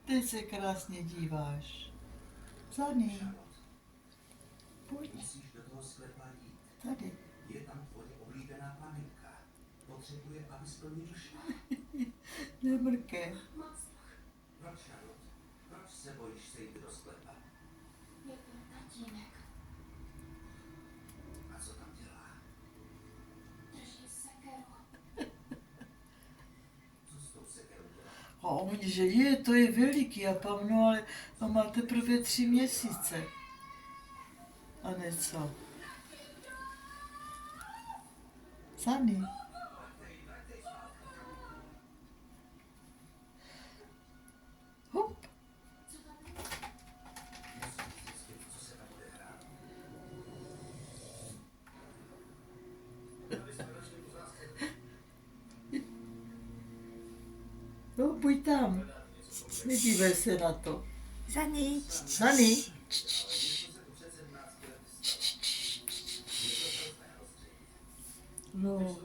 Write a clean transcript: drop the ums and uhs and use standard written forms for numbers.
Ty se krásně díváš. Zany, pojď. Musíš do toho sklepa jít. Tady. Je tam tvoje oblíbená paninka. Potřebuje, abys pro ní došla. Nemrké. Proč, Charlotte? Proč se bojíš se jít do sklepa? Je to tatínek. A co tam dělá? Drží sekeru. Co s tou sekerou dělá? A oni, že je, to je veliký, a pam, no ale on má teprve 3 měsíce. A ne co? Zany. Hop. Co tam je? Musíš zjistit, co se tam odehrává. No, buď tam. Nedívej se na to. Zany. Zany. No.